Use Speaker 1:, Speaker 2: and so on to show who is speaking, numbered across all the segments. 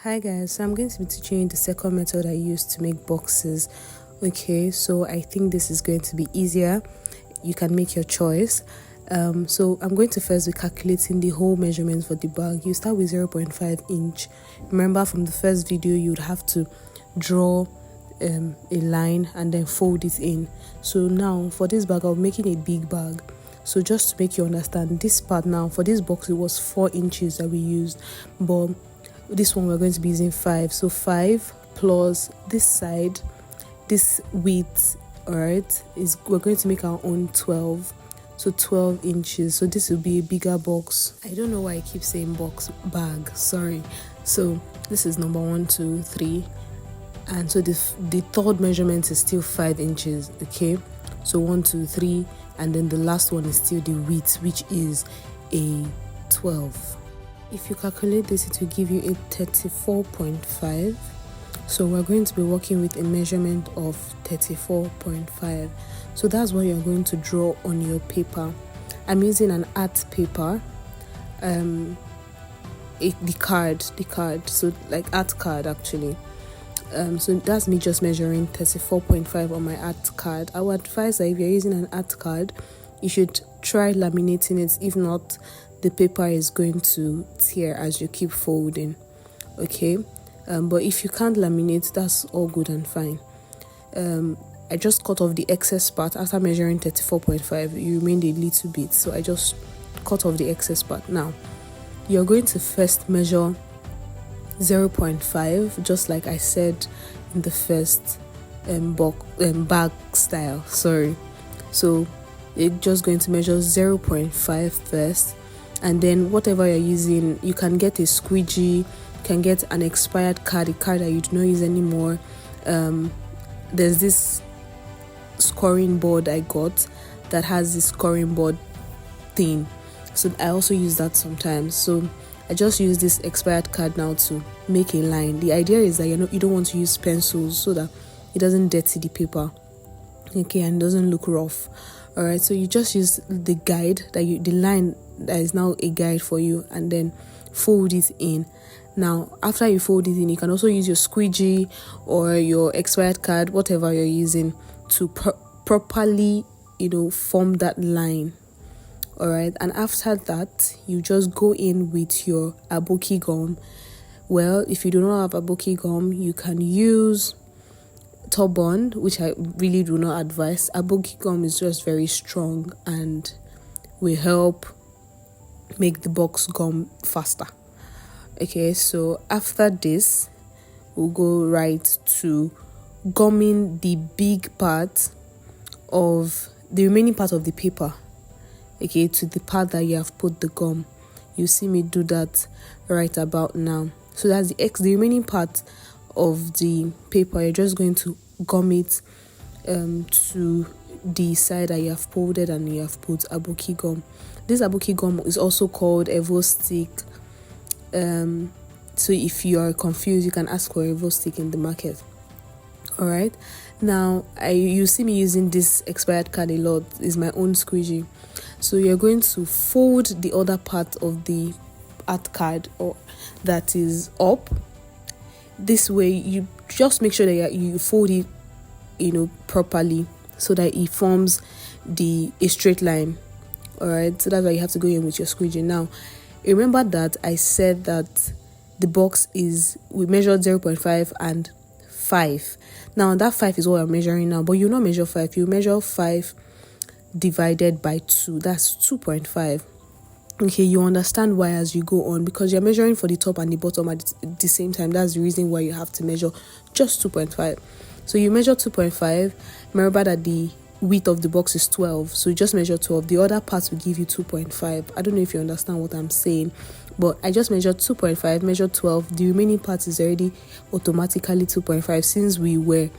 Speaker 1: Hi guys, so I'm going to be teaching you the second method I use to make boxes. Okay, so I think this is going to be easier. You can make your choice. So I'm going to first be calculating the whole measurements for the bag. You start with 0.5 inch. Remember from the first video you would have to draw a line and then fold it in. So now for this bag I'm making a big bag. So just to make you understand, this part now for this box it was 4 inches that we used, but this one we're going to be using 5. So 5 plus this side, this width, all right, is we're going to make our own 12. So 12 inches. So this will be a bigger box. I don't know why I keep saying box, bag, sorry. So this is number 1, 2, 3, and so the third measurement is still 5 inches. Okay, so 1, 2, 3, and then the last one is still the width, which is a 12. If you calculate this, it will give you a 34.5. So we're going to be working with a measurement of 34.5. So that's what you're going to draw on your paper. I'm using an art paper, the card, so like art card actually. So that's me just measuring 34.5 on my art card. I would advise that if you're using an art card, you should try laminating it. If not, the paper is going to tear as you keep folding. Okay, but if you can't laminate, that's all good and fine. I just cut off the excess part after measuring 34.5. You remained a little bit, so I just cut off the excess part. Now you're going to first measure 0.5, just like I said in the first bag style. Sorry, so you're just going to measure 0.5 first, and then whatever you're using, you can get a squeegee, you can get an expired card, a card that you do not use anymore. There's this scoring board I got that has this scoring board thing, so I also use that sometimes. So I just use this expired card now to make a line. The idea is that you don't want to use pencils so that it doesn't dirty the paper, okay, and doesn't look rough. All right, so you just use the guide the line that is now a guide for you, and then fold it in. Now after you fold it in, you can also use your squeegee or your expired card, whatever you're using, to properly form that line. All right, and after that you just go in with your aboki gum. Well, if you do not have aboki gum, you can use Top Bond, which I really do not advise. Aboki gum is just very strong and will help make the box gum faster. Okay, so after this we'll go right to gumming the big part of the remaining part of the paper, okay, to the part that you have put the gum. You see me do that right about now. So that's the remaining part of the paper. You're just going to gum it to the side that you have folded and you have put aboki gum. This aboki gum is also called Evo stick. So if you are confused, you can ask for Evo stick in the market. All right, now you see me using this expired card a lot. Is my own squeegee. So you're going to fold the other part of the art card or that is up. This way you just make sure that you fold it properly so that it forms a straight line. All right, so that's why you have to go in with your squeegee. Now remember that I said that the box we measured 0.5 and 5. Now that 5 is what I'm measuring now, but you not measure 5, you measure 5 divided by 2. That's 2.5. Okay, you understand why as you go on, because you're measuring for the top and the bottom at the same time. That's the reason why you have to measure just 2.5. So you measure 2.5. Remember that the width of the box is 12, so you just measure 12. The other parts will give you 2.5. I don't know if you understand what I'm saying, but I just measured 2.5, measured 12. The remaining part is already automatically 2.5 since we were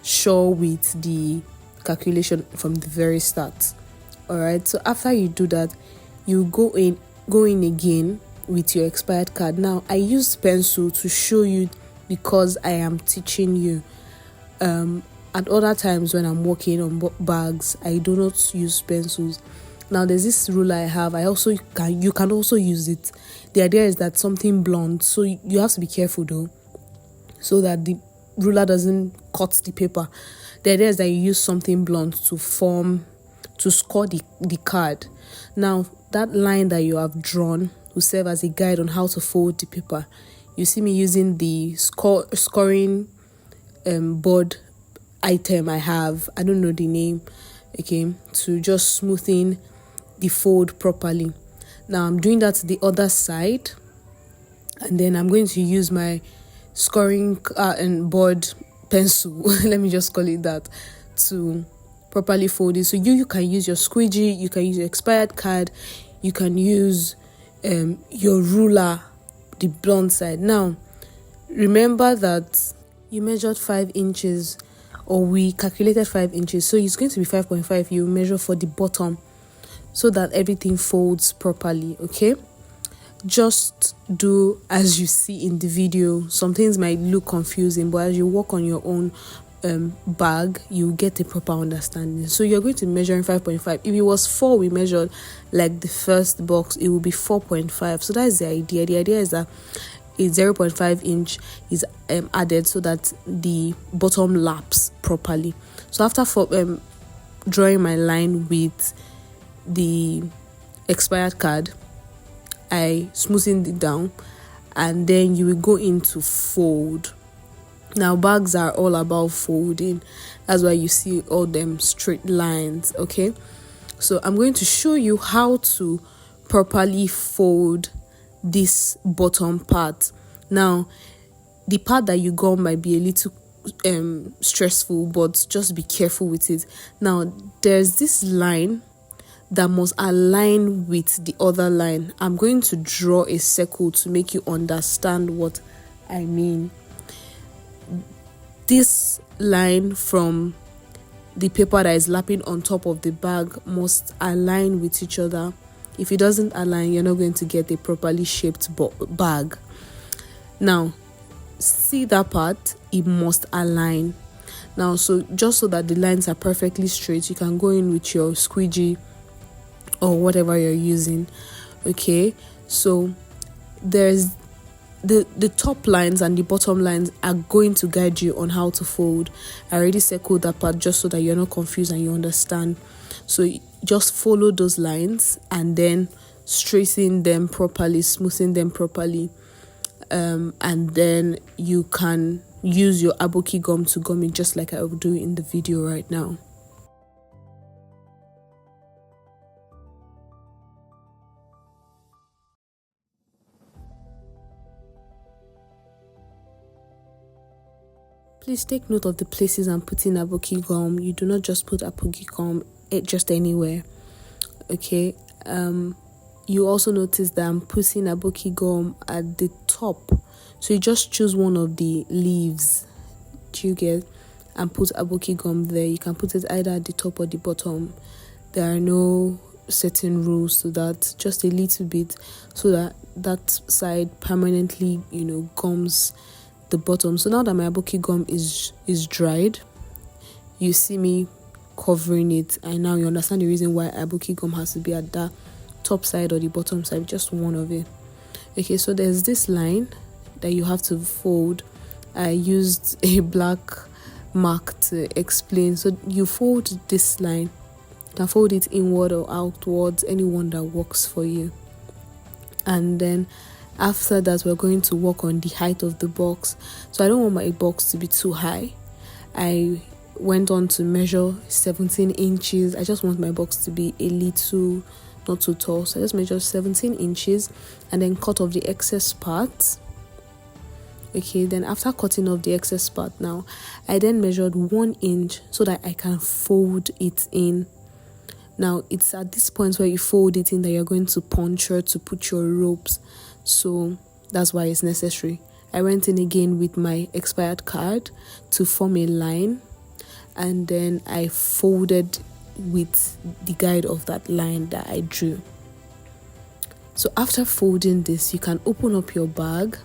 Speaker 1: sure with the calculation from the very start. All right, so after you do that, you go in again with your expired card. Now I used pencil to show you because I am teaching you. At other times when I'm working on bags, I do not use pencils. Now there's this ruler I have. You can also use it. The idea is that something blunt, so you have to be careful though, so that the ruler doesn't cut the paper. The idea is that you use something blunt to score the card. Now that line that you have drawn will serve as a guide on how to fold the paper. You see me using the scoring board item I have, I don't know the name, okay, to just smoothing the fold properly. Now I'm doing that to the other side, and then I'm going to use my scoring and board pencil let me just call it that, to properly fold it. So you can use your squeegee, you can use your expired card, you can use your ruler, the blunt side. Now remember that you measured 5 inches, or we calculated 5 inches, so it's going to be 5.5. You measure for the bottom so that everything folds properly. Okay, just do as you see in the video. Some things might look confusing, but as you work on your own bag, you get a proper understanding. So you're going to measure in 5.5. If it was 4 we measured like the first box, it will be 4.5. So that's the idea. The idea is that a 0.5 inch is added so that the bottom laps properly. So after drawing my line with the expired card, I smoothened it down, and then you will go into fold. Now bags are all about folding. That's why you see all them straight lines. Okay, so I'm going to show you how to properly fold this bottom part. Now the part that you got might be a little stressful, but just be careful with it. Now there's this line that must align with the other line. I'm going to draw a circle to make you understand what I mean. This line from the paper that is lapping on top of the bag must align with each other. If it doesn't align, you're not going to get a properly shaped bag. Now see that part, it must align. Now so just so that the lines are perfectly straight, you can go in with your squeegee or whatever you're using. Okay, so there's the top lines and the bottom lines are going to guide you on how to fold. I already circled that part just so that you're not confused and you understand. So just follow those lines and then straighten them properly, smoothing them properly, and then you can use your aboki gum to gum it, just like I will do in the video right now. Please take note of the places I'm putting aboki gum. You do not just put aboki gum just anywhere. Okay. You also notice that I'm putting aboki gum at the top. So you just choose one of the leaves, do you get, and put aboki gum there. You can put it either at the top or the bottom. There are no certain rules to that, just a little bit, so that that side permanently, gums the bottom. So now that my aboki gum is dried, you see me covering it, and now you understand the reason why aboki gum has to be at the top side or the bottom side, just one of it. Okay, so there's this line that you have to fold. I used a black mark to explain. So you fold this line, you can fold it inward or outwards, any one that works for you. And then after that, we're going to work on the height of the box. So I don't want my box to be too high. I went on to measure 17 inches. I just want my box to be a little not too tall. So I just measured 17 inches and then cut off the excess part. Okay, then after cutting off the excess part, now I then measured 1 inch so that I can fold it in. Now it's at this point where you fold it in that you're going to puncture to put your ropes. So that's why it's necessary. I went in again with my expired card to form a line, and then I folded with the guide of that line that I drew. So after folding this, you can open up your bag.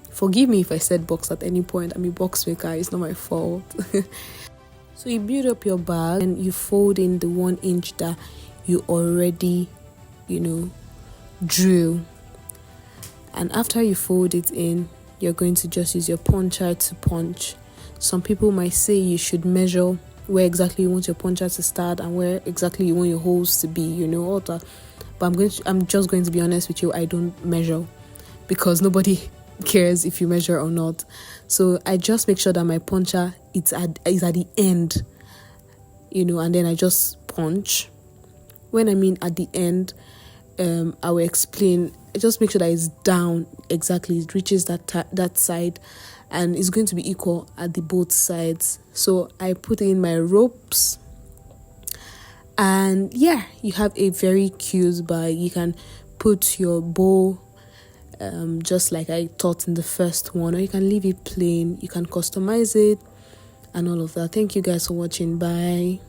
Speaker 1: Forgive me if I said box at any point. I'm a box maker, it's not my fault. So you build up your bag and you fold in the 1 inch that you already, drew. And after you fold it in, you're going to just use your puncher to punch. Some people might say you should measure where exactly you want your puncher to start and where exactly you want your holes to be, all that. But I'm just going to be honest with you, I don't measure, because nobody cares if you measure or not. So I just make sure that my puncher is at the end, and then I just punch. When I mean at the end, I will explain. Just make sure that it's down exactly, it reaches that side, and it's going to be equal at the both sides. So I put in my ropes, and yeah, you have a very cute bag. You can put your bow, just like I taught in the first one, or you can leave it plain. You can customize it and all of that. Thank you guys for watching. Bye.